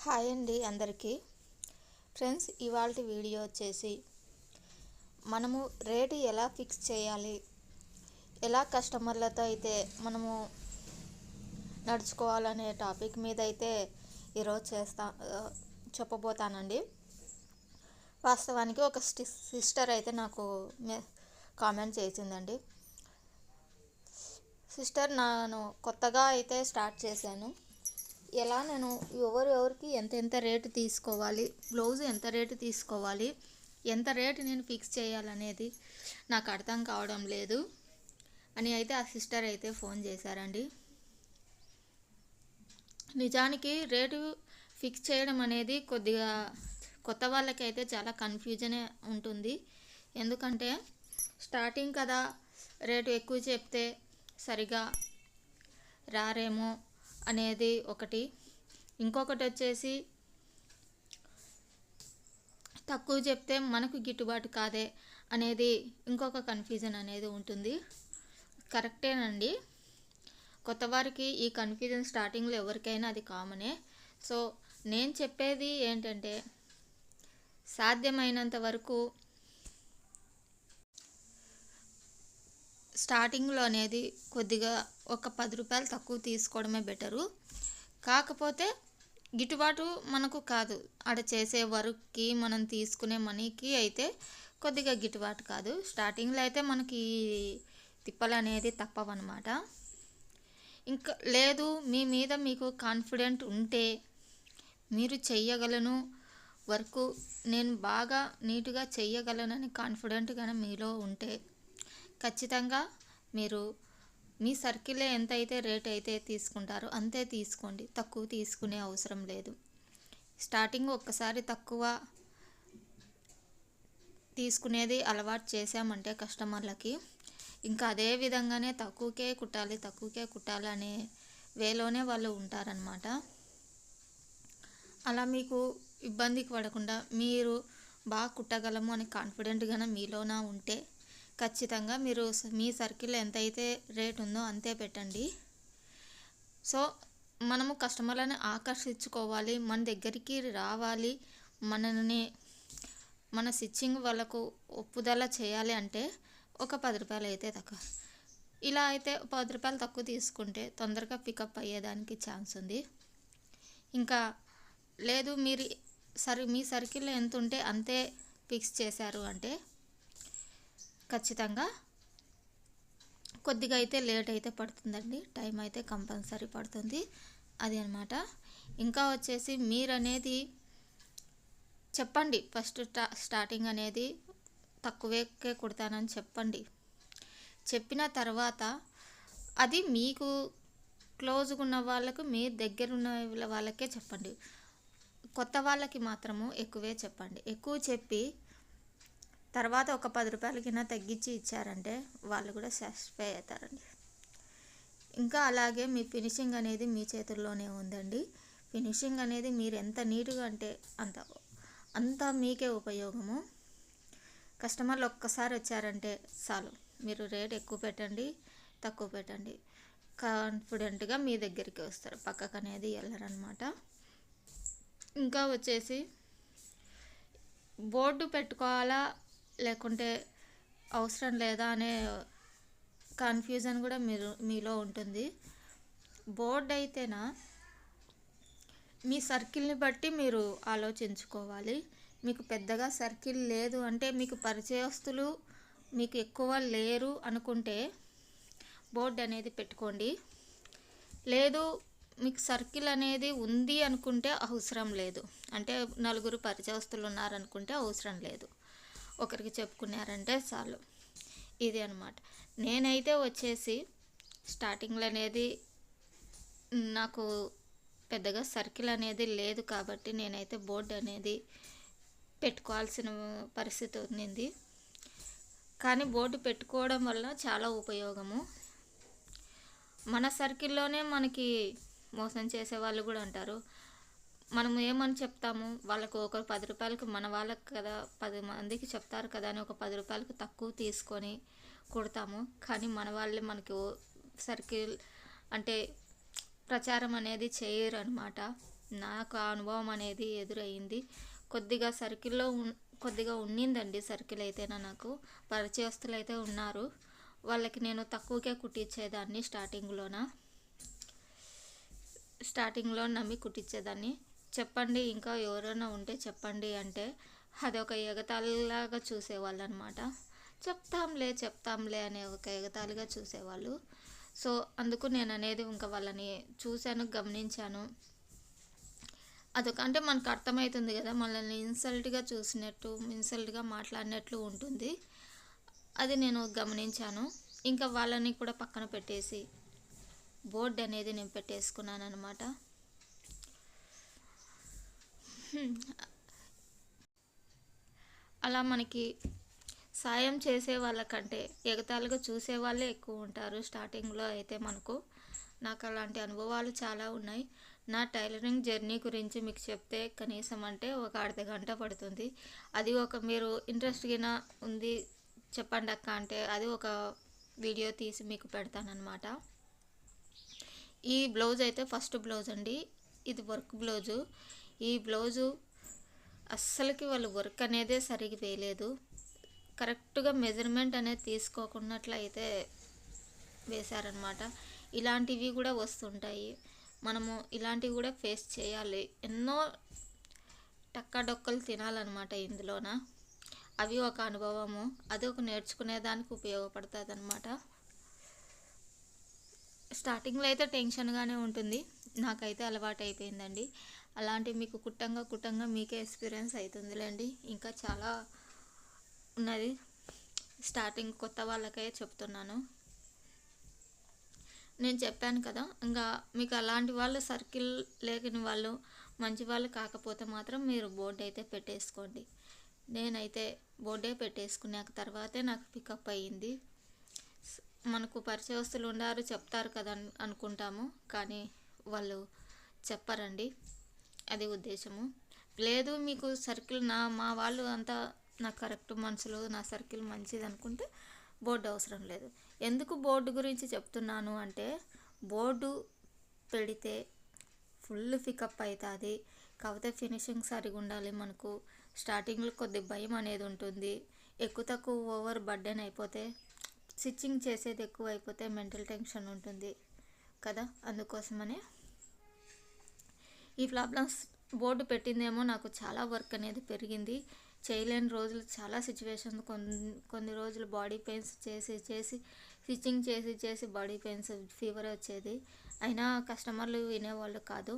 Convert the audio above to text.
Hi అండి అందరికీ. Friends, ఇవాల్టి వీడియో వచ్చేసి మనము రేటు ఎలా ఫిక్స్ చేయాలి, ఎలా కస్టమర్లతో అయితే మనము నడుచుకోవాలనే టాపిక్ మీద అయితే ఈరోజు చెప్పబోతానండి. వాస్తవానికి ఒక సిస్టర్ అయితే నాకు కామెంట్ చేసిందండి. సిస్టర్, నేను కొత్తగా అయితే స్టార్ట్ చేశాను. ఎలా నేను ఎవరికి ఎంత రేటు తీసుకోవాలి, బ్లౌజ్ ఎంత రేటు తీసుకోవాలి, ఎంత రేటు నేను ఫిక్స్ చేయాలనేది నాకు అర్థం కావడం లేదు అని అయితే ఆ సిస్టర్ అయితే ఫోన్ చేశారండి. నిజానికి రేటు ఫిక్స్ చేయడం అనేది కొద్దిగా కొత్త వాళ్ళకైతే చాలా కన్ఫ్యూజనే ఉంటుంది. ఎందుకంటే స్టార్టింగ్ కదా, రేటు ఎక్కువ చెప్తే సరిగా రారేమో అనేది ఒకటి. ఇంకొకటి వచ్చేసి తక్కువ చెప్తే మనకు గిట్టుబాటు కాదే అనేది ఇంకొక కన్ఫ్యూజన్ అనేది ఉంటుంది. కరెక్టేనండి, కొత్త వారికి ఈ కన్ఫ్యూజన్ స్టార్టింగ్లో ఎవరికైనా అది కామనే. సో నేను చెప్పేది ఏంటంటే, సాధ్యమైనంత వరకు స్టార్టింగ్లో అనేది కొద్దిగా ఒక 10 రూపాయలు తక్కువ తీసుకోవడమే బెటరు. కాకపోతే గిట్టుబాటు మనకు కాదు, ఆడ చేసే వర్క్కి మనం తీసుకునే మనీకి అయితే కొద్దిగా గిట్టుబాటు కాదు. స్టార్టింగ్లో అయితే మనకి తిప్పలు అనేది తప్పవన్నమాట. ఇంకా లేదు, మీ మీద మీకు కాన్ఫిడెంట్ ఉంటే, మీరు చెయ్యగలను, వర్క్ నేను బాగా నీట్గా చెయ్యగలనని కాన్ఫిడెంట్గా మీలో ఉంటే ఖచ్చితంగా మీరు మీ సర్కిల్లో ఎంత అయితే రేట్ అయితే తీసుకుంటారో అంతే తీసుకోండి. తక్కువ తీసుకునే అవసరం లేదు. స్టార్టింగ్ ఒక్కసారి తక్కువ తీసుకునేది అలవాటు చేసామంటే కస్టమర్లకి ఇంకా అదే విధంగానే తక్కువకే కుట్టాలి అనే వేలోనే వాళ్ళు ఉంటారనమాట. అలా మీకు ఇబ్బందికి పడకుండా మీరు బాగా కుట్టగలము అని కాన్ఫిడెంట్గా మీలోన ఉంటే ఖచ్చితంగా మీరు మీ సర్కిల్లో ఎంత అయితే రేట్ ఉందో అంతే పెట్టండి. సో మనము కస్టమర్లను ఆకర్షించుకోవాలి, మన దగ్గరికి రావాలి, మన స్టిచ్చింగ్ వాళ్ళకు ఒప్పుదల చేయాలి అంటే ఒక 10 రూపాయలు అయితే తక్కువ. ఇలా అయితే 10 రూపాయలు తక్కువ తీసుకుంటే తొందరగా పికప్ అయ్యేదానికి ఛాన్స్ ఉంది. ఇంకా లేదు, మీ సర్కిల్లో ఎంత ఉంటే అంతే ఫిక్స్ చేశారు అంటే ఖచ్చితంగా కొద్దిగా అయితే లేట్ అయితే పడుతుందండి, టైం అయితే కంపల్సరీ పడుతుంది. అది అన్నమాట. ఇంకా వచ్చేసి మీరు అనేది చెప్పండి, ఫస్ట్ స్టార్టింగ్ అనేది తక్కువకే కుడతానని చెప్పండి. చెప్పిన తర్వాత అది మీకు క్లోజ్గా ఉన్న వాళ్ళకు, మీ దగ్గర ఉన్న వాళ్ళకే చెప్పండి. కొత్త వాళ్ళకి మాత్రము ఎక్కువే చెప్పండి. ఎక్కువ చెప్పి తర్వాత ఒక 10 రూపాయల కింద తగ్గించి ఇచ్చారంటే వాళ్ళు కూడా సాటిస్ఫై అవుతారండి. ఇంకా అలాగే మీ ఫినిషింగ్ అనేది మీ చేతుల్లోనే ఉందండి. ఫినిషింగ్ అనేది మీరు ఎంత నీట్గా అంటే అంత మీకే ఉపయోగము. కస్టమర్లు ఒక్కసారి వచ్చారంటే చాలు, మీరు రేట్ ఎక్కువ పెట్టండి, తక్కువ పెట్టండి, కాన్ఫిడెంట్గా మీ దగ్గరికి వస్తారు, పక్కకు అనేది వెళ్ళరనమాట. ఇంకా వచ్చేసి బోర్డు పెట్టుకోవాలా లేకుంటే అవసరం లేదా అనే కన్ఫ్యూజన్ కూడా మీలో ఉంటుంది. బోర్డు అయితేనా మీ సర్కిల్ని బట్టి మీరు ఆలోచించుకోవాలి. మీకు పెద్దగా సర్కిల్ లేదు అంటే, మీకు పరిచయస్తులు మీకు ఎక్కువ లేరు అనుకుంటే బోర్డు అనేది పెట్టుకోండి. లేదు, మీకు సర్కిల్ అనేది ఉంది అనుకుంటే అవసరం లేదు. అంటే నలుగురు పరిచయస్తులు ఉన్నారనుకుంటే అవసరం లేదు, ఒకరికి చెప్పుకున్నారంటే చాలు. ఇది అన్నమాట. నేనైతే వచ్చేసి స్టార్టింగ్లో అనేది నాకు పెద్దగా సర్కిల్ అనేది లేదు కాబట్టి నేనైతే బోర్డు అనేది పెట్టుకోవాల్సిన పరిస్థితి ఉంది. కానీ బోర్డు పెట్టుకోవడం వల్ల చాలా ఉపయోగము. మన సర్కిల్లోనే మనకి మోసం చేసే వాళ్ళు కూడా ఉంటారు. మనం ఏమని చెప్తాము, వాళ్ళకు ఒక 10 రూపాయలకు, మన వాళ్ళకి కదా 10 మందికి చెప్తారు కదా అని ఒక 10 రూపాయలకు తక్కువ తీసుకొని కుడతాము. కానీ మన వాళ్ళే మనకి సర్కిల్ అంటే ప్రచారం అనేది చేయరు అనమాట. నాకు ఆ అనుభవం అనేది ఎదురయ్యింది. కొద్దిగా సర్కిల్లో కొద్దిగా ఉన్నిందండి సర్కిల్ అయితేనా నాకు. పరిచయస్తులు అయితే ఉన్నారు. వాళ్ళకి నేను తక్కువకే కుట్టించేదాన్ని స్టార్టింగ్లో నమ్మి కుట్టించేదాన్ని. చెప్పండి ఇంకా ఎవరైనా ఉంటే చెప్పండి అంటే అదొక ఎగతాళిలాగా చూసేవాళ్ళు అనమాట. చెప్తాంలే అనే ఒక ఎగతాళిగా చూసేవాళ్ళు. సో అందుకు నేను అనేది ఇంకా వాళ్ళని చూశాను, గమనించాను. అదొక అంటే మనకు అర్థమవుతుంది కదా, మనల్ని ఇన్సల్ట్గా చూసినట్టు, ఇన్సల్ట్గా మాట్లాడినట్లు ఉంటుంది. అది నేను గమనించాను. ఇంకా వాళ్ళని కూడా పక్కన పెట్టేసి బోర్డు అనేది నేను పెట్టేసుకున్నాను అనమాట. అలా మనకి సాయం చేసే వాళ్ళకంటే ఎగతాళిగా చూసే వాళ్ళే ఎక్కువ ఉంటారు స్టార్టింగ్లో అయితే మనకు. నాకు అలాంటి అనుభవాలు చాలా ఉన్నాయి. నా టైలరింగ్ జర్నీ గురించి మీకు చెప్తే కనీసం అంటే ఒక అర్ధ గంట పడుతుంది. అది ఒక మీరు ఇంట్రెస్ట్గా ఉంది చెప్పండి అక్క అంటే అది ఒక వీడియో తీసి మీకు పెడతానన్నమాట. ఈ బ్లౌజ్ అయితే ఫస్ట్ బ్లౌజ్ అండి. ఇది వర్క్ బ్లౌజు. ఈ బ్లౌజు అస్సలకి వాళ్ళు వర్క్ అనేదే సరిగ్గా వేయలేదు. కరెక్ట్గా మెజర్మెంట్ అనేది తీసుకోకున్నట్లయితే వేశారనమాట. ఇలాంటివి కూడా వస్తుంటాయి. మనము ఇలాంటివి కూడా ఫేస్ చేయాలి. ఎన్నో టక్కడొక్కలు తినాలన్నమాట ఇందులోన. అవి ఒక అనుభవము, అది ఒక నేర్చుకునేదానికి ఉపయోగపడుతుంది అనమాట. స్టార్టింగ్లో అయితే టెన్షన్గానే ఉంటుంది. నాకైతే అలవాటు అయిపోయిందండి. అలాంటివి మీకు కుట్టంగా మీకే ఎక్స్పీరియన్స్ అవుతుందిలేండి. ఇంకా చాలా ఉన్నది. స్టార్టింగ్ కొత్త వాళ్ళకే చెప్తున్నాను. నేను చెప్పాను కదా, ఇంకా మీకు అలాంటి వాళ్ళు సర్కిల్ లేని వాళ్ళు, మంచి వాళ్ళు కాకపోతే మాత్రం మీరు బోర్డు అయితే పెట్టేసుకోండి. నేనైతే బోర్డే పెట్టేసుకున్నాక తర్వాతే నాకు పికప్ అయ్యింది. మనకు పరిచయస్తులు ఉన్నారు చెప్తారు కదా అనుకుంటాము, కానీ వాళ్ళు చెప్పరండి. అది ఉద్దేశము. లేదు మీకు సర్కిల్ మా వాళ్ళు అంతా నా కరెక్ట్ మనుషులు, నా సర్కిల్ మంచిది అనుకుంటే బోర్డు అవసరం లేదు. ఎందుకు బోర్డు గురించి చెప్తున్నాను అంటే, బోర్డు పెడితే ఫుల్ పికప్ అవుతుంది. కాకపోతే ఫినిషింగ్ సరిగా ఉండాలి. మనకు స్టార్టింగ్లో కొద్ది భయం అనేది ఉంటుంది. ఎక్కువ తక్కువ ఓవర్ బర్డెన్ అయిపోతే, స్టిచ్చింగ్ చేసేది ఎక్కువ అయిపోతే మెంటల్ టెన్షన్ ఉంటుంది కదా. అందుకోసమనే ఈ ప్రాబ్లమ్స్ బోర్డు పెట్టిందేమో నాకు చాలా వర్క్ అనేది పెరిగింది. చేయలేని రోజులు చాలా సిచ్యువేషన్. కొన్ని రోజులు బాడీ పెయిన్స్ చేసి స్టిచ్చింగ్ చేసి బాడీ పెయిన్స్, ఫీవర్ వచ్చేది. అయినా కస్టమర్లు వినేవాళ్ళు కాదు.